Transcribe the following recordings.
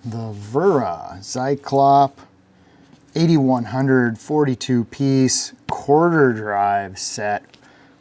the Wera Zyklop 8100 42 piece quarter drive set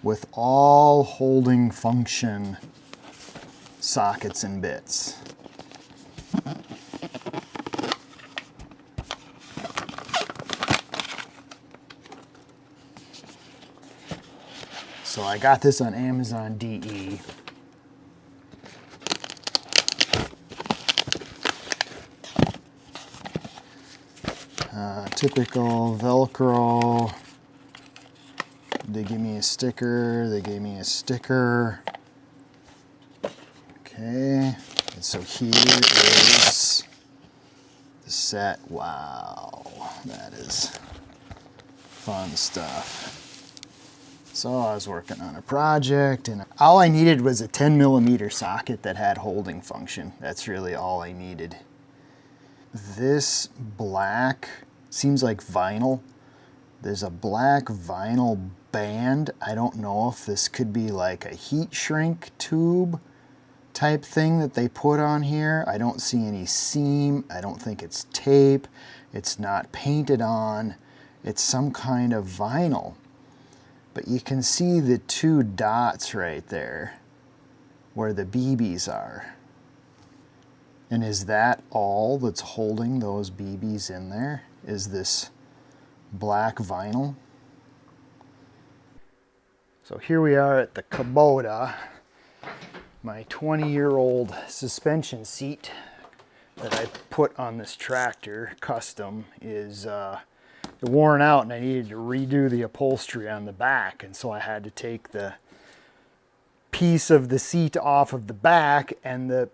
with all holding function sockets and bits. So I got this on Amazon DE. Typical Velcro. They give me a sticker, they gave me a sticker. Okay, and so here is the set. Wow, that is fun stuff. So I was working on a project and all I needed was a 10mm socket that had holding function. That's really all I needed. This black seems like vinyl. There's a black vinyl band. I don't know if this could be like a heat shrink tube type thing that they put on here. I don't see any seam. I don't think it's tape. It's not painted on. It's some kind of vinyl. But you can see the two dots right there where the BBs are. And is that all that's holding those BBs in there? Is this black vinyl? So here we are at the Kubota. My 20-year-old suspension seat that I put on this tractor, custom, is worn out and I needed to redo the upholstery on the back. And so I had to take the piece of the seat off of the back and the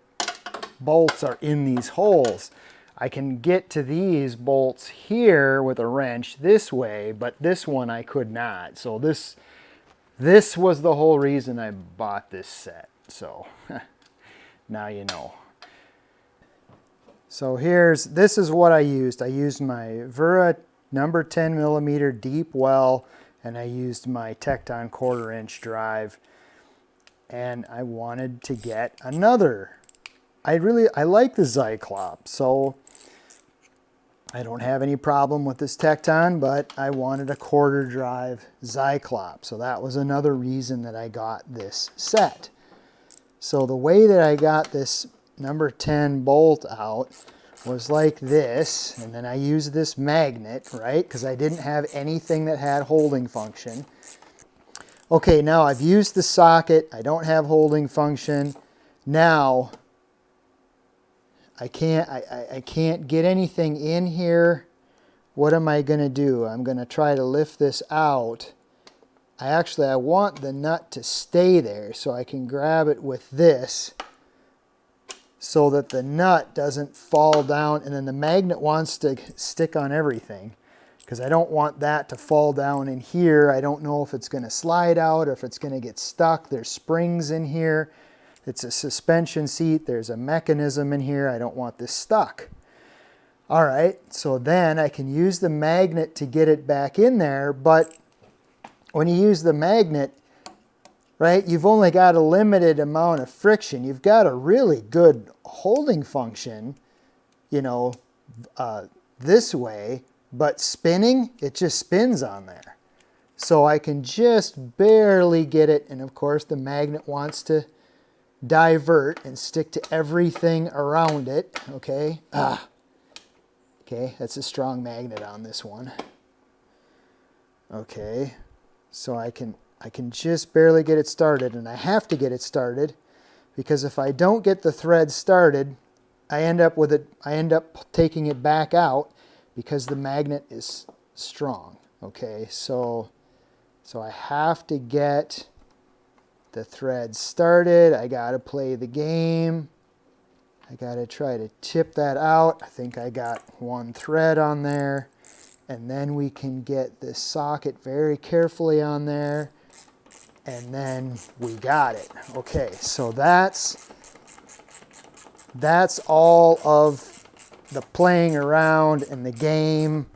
bolts are in these holes. I can get to these bolts here with a wrench this way, but this one I could not. So this was the whole reason I bought this set. So now you know. So this is what I used. I used my Wera number 10mm deep well, and I used my Tecton 1/4 inch drive. And I wanted to get another. I like the Zyklop, so I don't have any problem with this Tecton, but I wanted a quarter drive Zyklop. So that was another reason that I got this set. So the way that I got this number 10 bolt out was like this, and then I used this magnet, right? Because I didn't have anything that had holding function. Okay, now I've used the socket. I don't have holding function. Now I can't get anything in here. What am I going to do? I'm going to try to lift this out. I want the nut to stay there so I can grab it with this so that the nut doesn't fall down, and then the magnet wants to stick on everything because I don't want that to fall down in here. I don't know if it's going to slide out or if it's going to get stuck. There's springs in here. It's a suspension seat. There's a mechanism in here. I don't want this stuck. All right, so then I can use the magnet to get it back in there, but when you use the magnet, right, you've only got a limited amount of friction. You've got a really good holding function, you know, this way, but spinning, it just spins on there. So I can just barely get it, and of course the magnet wants to divert and stick to everything around it, okay? Okay, that's a strong magnet on this one. Okay, so I can just barely get it started, and I have to get it started because if I don't get the thread started, I end up taking it back out because the magnet is strong. Okay, so I have to get the thread started. I got to play the game. I got to try to tip that out. I think I got one thread on there. And then we can get this socket very carefully on there. And then we got it. Okay, so that's all of the playing around and the game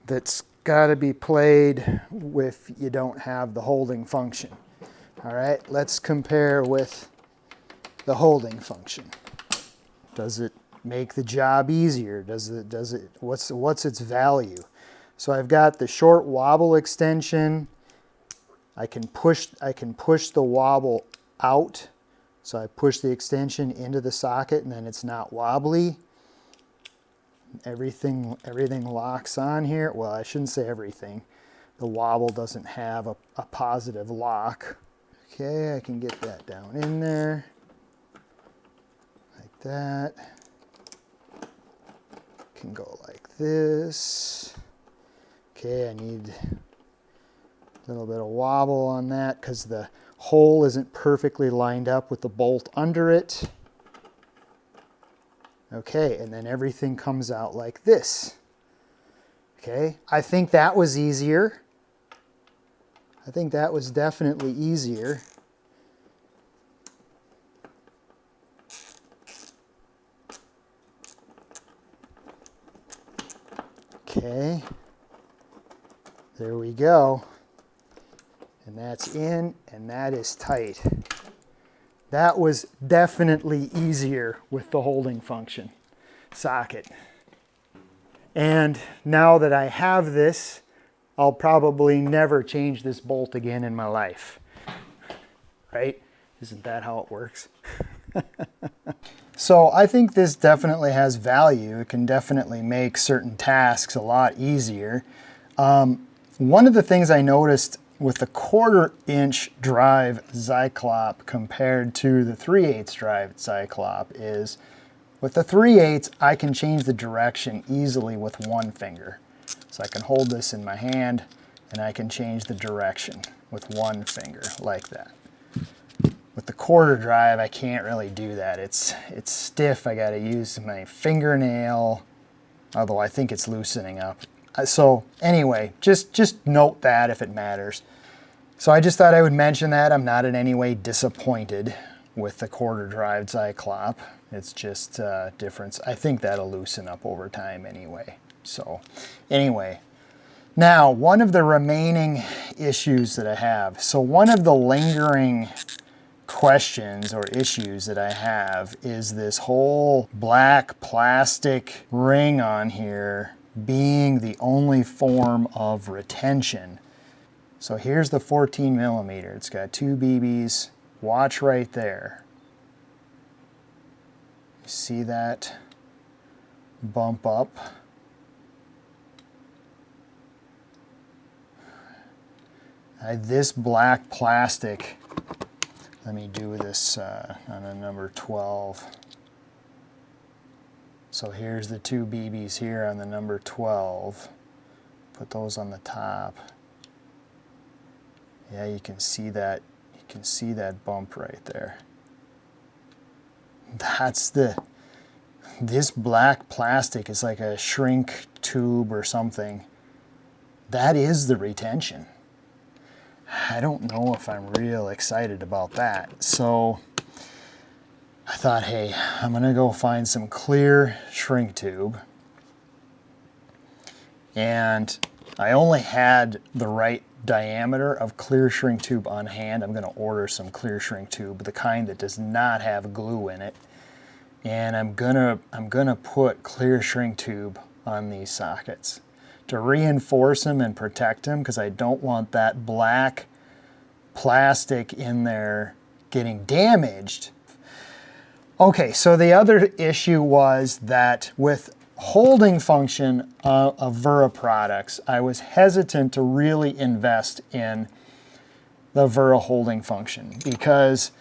that's got to be played if you don't have the holding function. All right, let's compare with the holding function. Does it make the job easier? What's its value? So I've got the short wobble extension. I can push the wobble out. So I push the extension into the socket and then it's not wobbly. Everything locks on here. Well, I shouldn't say everything. The wobble doesn't have a positive lock. Okay, I can get that down in there. Like that. Can go like this. Okay, I need a little bit of wobble on that because the hole isn't perfectly lined up with the bolt under it. Okay, and then everything comes out like this. Okay, I think that was easier. I think that was definitely easier. Okay, there we go. And that's in, and that is tight. That was definitely easier with the holding function socket. And now that I have this, I'll probably never change this bolt again in my life. Right? Isn't that how it works? So I think this definitely has value. It can definitely make certain tasks a lot easier. One of the things I noticed with the 1/4" drive Zyklop compared to the 3/8 drive Zyklop is with the 3/8 I can change the direction easily with one finger. So I can hold this in my hand and I can change the direction with one finger like that. With the 1/4 drive I can't really do that. It's stiff. I got to use my fingernail, although I think it's loosening up. So anyway, just note that if it matters. So I just thought I would mention that. I'm not in any way disappointed with the 1/4 drive Zyklop. It's just a difference. I think that'll loosen up over time anyway. So anyway, now one of the remaining issues that I have. So one of the lingering questions or issues that I have is this whole black plastic ring on here being the only form of retention. So here's the 14mm. It's got 2 BBs. Watch right there. You see that bump up? This black plastic, let me do this on a number 12. So here's the 2 BBs here on the number 12. Put those on the top. Yeah, you can see that. You can see that bump right there. That's this black plastic is like a shrink tube or something. That is the retention. I don't know if I'm real excited about that. So I thought, hey, I'm gonna go find some clear shrink tube. And I only had the right diameter of clear shrink tube on hand. I'm gonna order some clear shrink tube, the kind that does not have glue in it. And I'm gonna put clear shrink tube on these sockets to reinforce them and protect them, because I don't want that black plastic in there getting damaged. Okay, so the other issue was that with holding function of Wera products, I was hesitant to really invest in the Wera holding function because,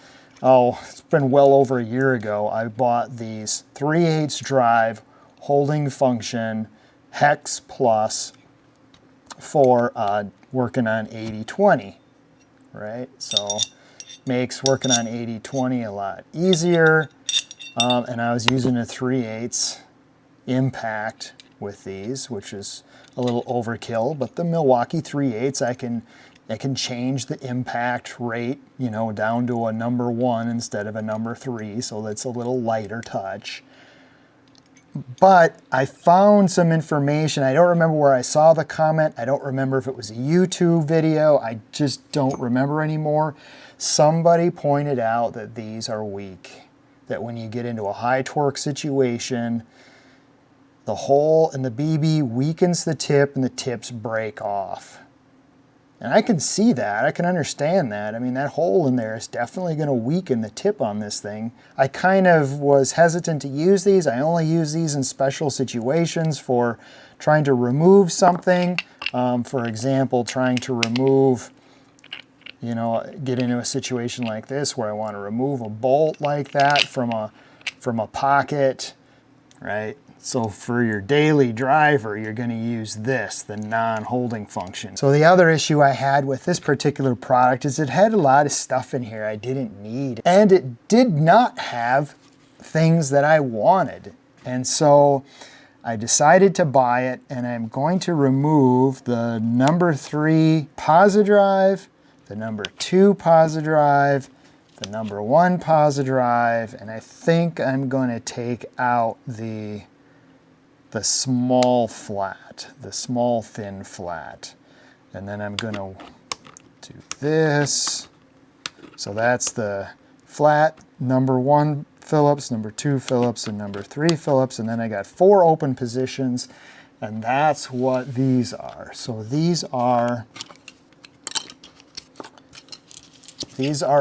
it's been well over a year ago, I bought these 3/8 drive holding function Hex Plus for working on 80/20, right? So makes working on 80/20 a lot easier. And I was using a 3/8 impact with these, which is a little overkill, but the Milwaukee 3/8 I can change the impact rate, you know, down to a number 1 instead of a number 3, so that's a little lighter touch. But I found some information. I don't remember where I saw the comment. I don't remember if it was a YouTube video. I just don't remember anymore. Somebody pointed out that these are weak. that when you get into a high torque situation, the hole in the BB weakens the tip and the tips break off. And I can see that, I can understand that. I mean, that hole in there is definitely going to weaken the tip on this thing. I kind of was hesitant to use these. I only use these in special situations for trying to remove something. For example, trying to remove, you know, get into a situation like this where I want to remove a bolt like that from a pocket, right? So for your daily driver, you're going to use this, the non-holding function. So the other issue I had with this particular product is it had a lot of stuff in here I didn't need. And it did not have things that I wanted. And so I decided to buy it, and I'm going to remove the number 3 posi drive, the number 2 posi drive, the number 1 posi drive, and I think I'm going to take out the small flat, the small thin flat. And then I'm going to do this. So that's the flat, number 1 Phillips, number 2 Phillips, and number 3 Phillips. And then I got 4 open positions, and that's what these are. So these are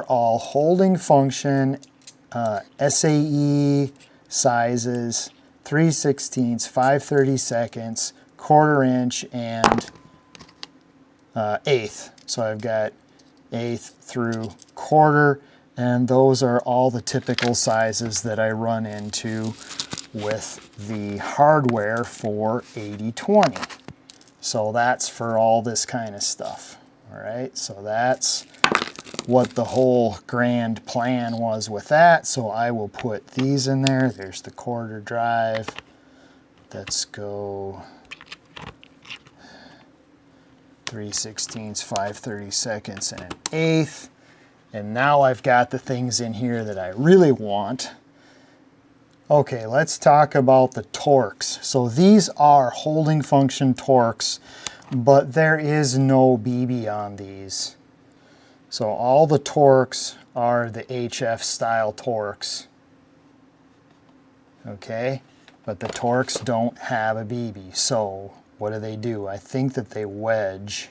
all holding function SAE sizes, 3/16, 5/32, 1/4 inch, and 1/8. So I've got 1/8 through 1/4, and those are all the typical sizes that I run into with the hardware for 80/20. So that's for all this kind of stuff. All right, so that's what the whole grand plan was with that. So I will put these in there. There's the 1/4 drive. Let's go 3/16, 5/32, and 1/8. And now I've got the things in here that I really want. Okay, let's talk about the torques. So these are holding function torques, but there is no BB on these. So all the torques are the HF style torques, okay? But the torques don't have a BB. So what do? I think that they wedge.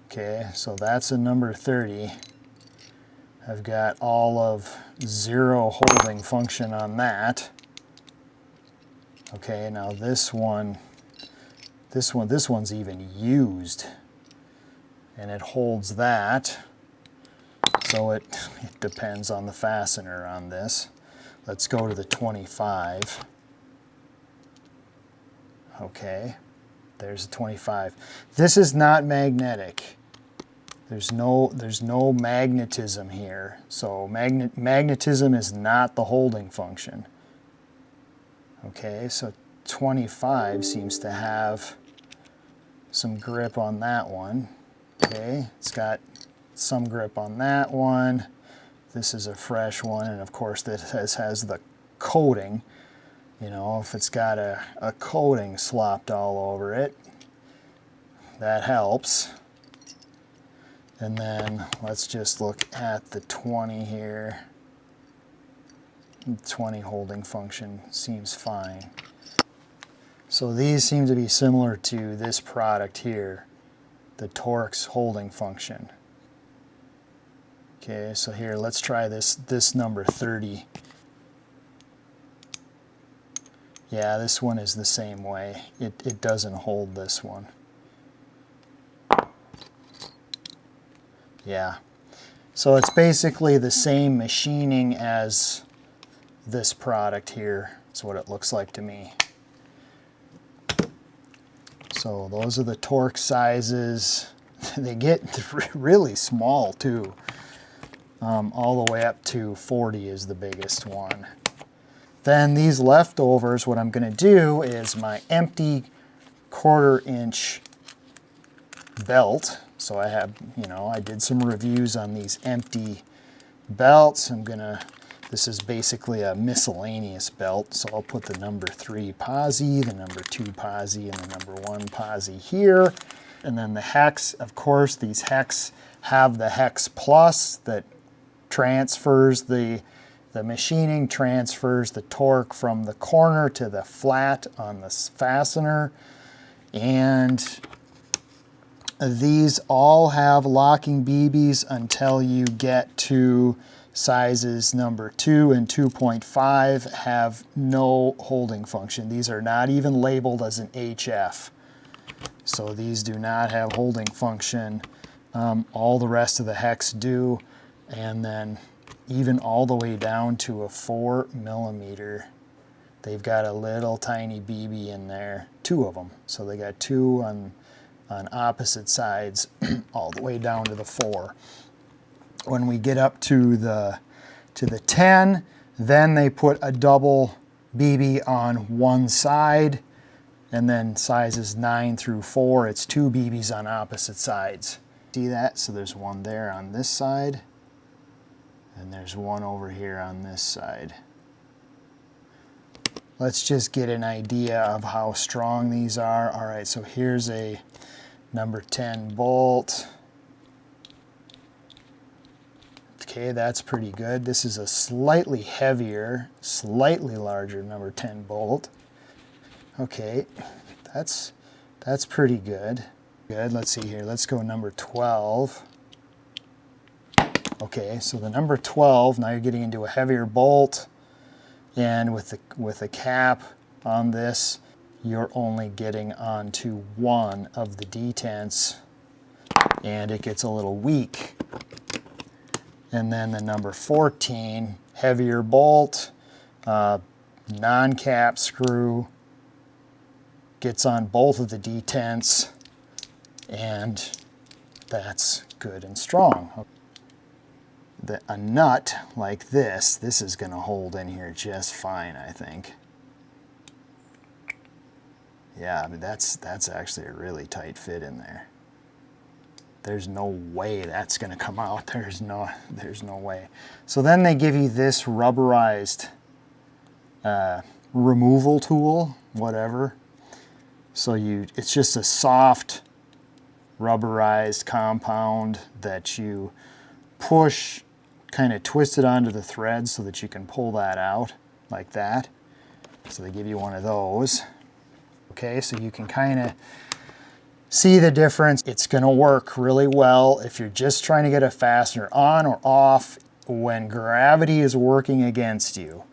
Okay, so that's a number 30. I've got all of 0 holding function on that. Okay, now this one's even used, and it holds that. So it depends on the fastener on this. Let's go to the 25. Okay, there's a 25. This is not magnetic. There's no magnetism here. So magnetism is not the holding function. Okay, so 25 seems to have some grip on that one. Okay, it's got some grip on that one. This is a fresh one, and of course this has the coating. You know, if it's got a coating slopped all over it, that helps. And then let's just look at the 20 here. 20 holding function seems fine. So these seem to be similar to this product here, the Torx holding function. Okay, so here, let's try this number 30. Yeah, this one is the same way. It doesn't hold this one. Yeah, so it's basically the same machining as this product here. That's what it looks like to me. So those are the Torx sizes. They get really small too. All the way up to 40 is the biggest one. Then these leftovers, what I'm going to do is my empty 1/4 inch belt. So I have, I did some reviews on these empty belts. This is basically a miscellaneous belt. So I'll put the number 3 posi, the number 2 posi, and the number 1 posi here. And then the hex, of course, these hex have the hex plus that transfers the the machining transfers the torque from the corner to the flat on the fastener. And these all have locking BBs until you get to sizes number 2 and 2.5 have no holding function. These are not even labeled as an HF. So these do not have holding function. All the rest of the hex do. And then even all the way down to a 4 millimeter, they've got a little tiny BB in there, 2 of them. So they got 2 on opposite sides all the way down to the 4. When we get up to the 10, then they put a double BB on one side, and then sizes 9 through 4, it's 2 BBs on opposite sides. See that? So there's one there on this side, and there's one over here on this side. Let's just get an idea of how strong these are. All right, so here's a number 10 bolt. Okay, that's pretty good. This is a slightly heavier, slightly larger number 10 bolt. Okay, that's pretty good. Good, let's see here. Let's go number 12. Okay, so the number 12, now you're getting into a heavier bolt, and with a cap on this, you're only getting onto one of the detents, and it gets a little weak. And then the number 14, heavier bolt, non-cap screw, gets on both of the detents, and that's good and strong. A nut like this is going to hold in here just fine, I think. Yeah, I mean that's actually a really tight fit in there. There's no way that's going to come out. There's no way. So then they give you this rubberized removal tool, whatever. So it's just a soft rubberized compound that you push, kind of twist it onto the thread so that you can pull that out like that. So they give you one of those. Okay, so you can kind of see the difference. It's going to work really well if you're just trying to get a fastener on or off when gravity is working against you.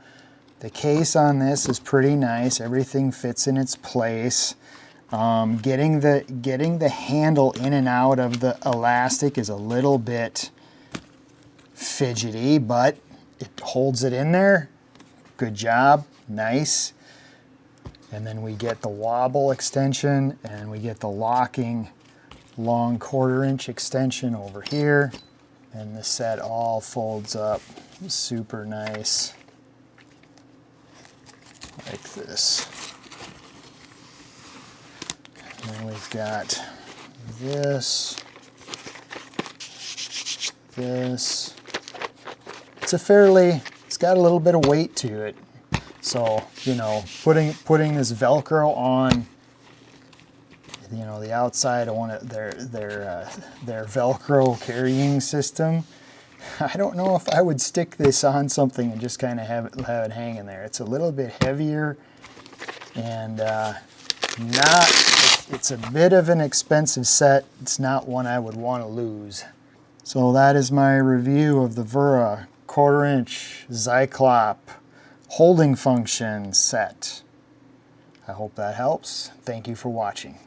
The case on this is pretty nice. Everything fits in its place. Getting the handle in and out of the elastic is a little bit fidgety, but it holds it in there. Good job, nice. And then we get the wobble extension, and we get the locking long 1/4 inch extension over here. And the set all folds up super nice, like this. And then we've got this. It's got a little bit of weight to it. So, you know, putting this Velcro on, you know, the outside of one of their Velcro carrying system, I don't know if I would stick this on something and just kind of have it hanging there. It's a little bit heavier, and it's a bit of an expensive set. It's not one I would want to lose. So that is my review of the Wera 1/4 inch Zyklop holding function set. I hope that helps. Thank you for watching.